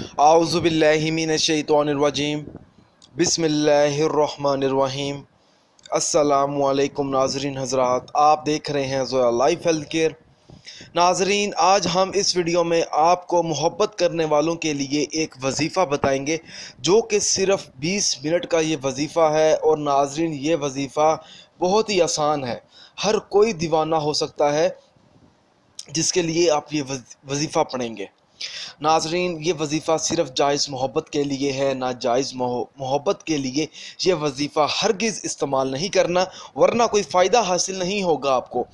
आऊज़ु बिल्लाहि मिनश्शैतानिर्रजीम बिस्मिल्लाहिर्रहमानिर्रहीम। अस्सलामु अलैकुम नाज़रीन हज़रात, आप देख रहे हैं ज़ोया लाइफ हेल्थ केयर। नाज़रीन, आज हम इस वीडियो में आपको मोहब्बत करने वालों के लिए एक वजीफ़ा बताएंगे जो कि सिर्फ़ 20 मिनट का ये वजीफ़ा है। और नाज़रीन, ये वजीफ़ा बहुत ही आसान है, हर कोई दीवाना हो सकता है जिसके लिए आप ये वजीफ़ा पढ़ेंगे। नाजरीन, ये वजीफ़ा सिर्फ जायज़ मोहब्बत के लिए है, ना जायज़ मोहब्बत के लिए ये वजीफ़ा हरगिज़ इस्तेमाल नहीं करना, वरना कोई फ़ायदा हासिल नहीं होगा आपको।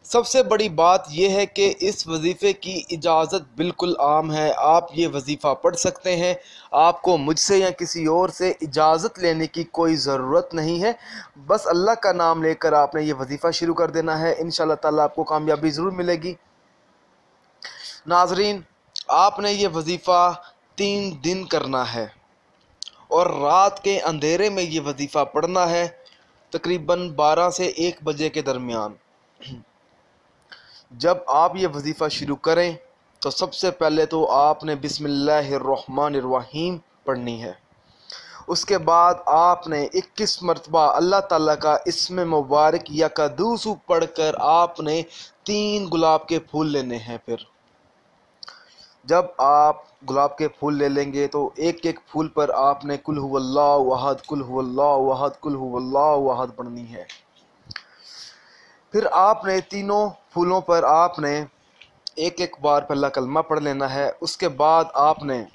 सबसे बड़ी बात यह है कि इस वजीफ़े की इजाज़त बिल्कुल आम है, आप ये वजीफ़ा पढ़ सकते हैं। आपको मुझसे या किसी और से इजाज़त लेने की कोई ज़रूरत नहीं है, बस अल्लाह का नाम लेकर आपने ये वजीफ़ा शुरू कर देना है। इंशाअल्लाह ताला आपको कामयाबी ज़रूर मिलेगी। नाजरीन, आपने ये वजीफ़ा 3 दिन करना है और रात के अंधेरे में ये वजीफ़ा पढ़ना है, तकरीबन 12 से 1 बजे के दरमियान। जब आप ये वजीफ़ा शुरू करें तो सबसे पहले तो आपने बिस्मिल्लाहिर्रहमानिर्रहीम पढ़नी है। उसके बाद आपने 21 मरतबा अल्लाह ताला का इस्म मुबारक या कदूसु पढ़कर आपने 3 गुलाब के फूल लेने हैं। फिर जब आप गुलाब के फूल ले लेंगे तो एक एक फूल पर आपने कुल हुवल्लाहु अहद, कुल हुवल्लाहु अहद, कुल हुवल्लाहु अहद पढ़नी है। फिर आपने तीनों फूलों पर आपने एक एक बार पहला कलमा पढ़ लेना है। उसके बाद आपने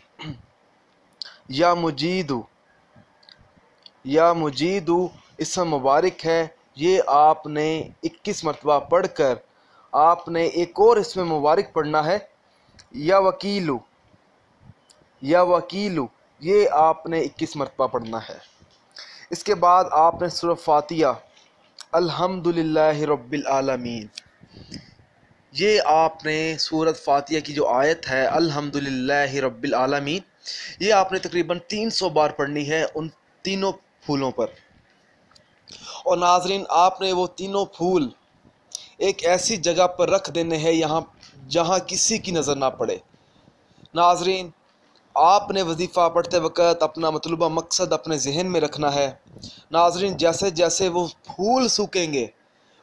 या मुजीदु इसम मुबारक है, ये आपने 21 मरतबा पढ़कर आपने एक और इसमें मुबारक पढ़ना है, या वकीलु, ये आपने 21 मरतबा पढ़ना है। इसके बाद आपने सूरह फातिहा अल्हम्दुलिल्लाहि रब्बिल आलमीन, ये आपने सूरत फातिहा की जो आयत है अल्हम्दुलिल्लाहि रब्बिल आलमीन, ये आपने तकरीबन 300 बार पढ़नी है उन तीनों फूलों पर। और नाजरीन, आपने वो तीनों फूल एक ऐसी जगह पर रख देने हैं जहाँ किसी की नज़र ना पड़े। नाजरीन, आपने वजीफ़ा पढ़ते वक़्त अपना मतलूबा मकसद अपने जहन में रखना है। नाजरीन, जैसे जैसे वो फूल सूखेंगे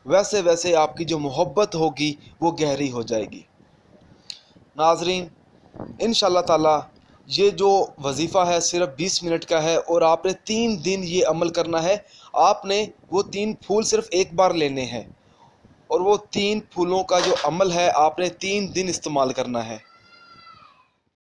वैसे वैसे आपकी जो मोहब्बत होगी वो गहरी हो जाएगी। नाजरीन, इंशाअल्लाह ताला ये जो वजीफ़ा है सिर्फ 20 मिनट का है और आपने 3 दिन ये अमल करना है। आपने वो 3 फूल सिर्फ एक बार लेने हैं और वो 3 फूलों का जो अमल है आपने 3 दिन इस्तेमाल करना है।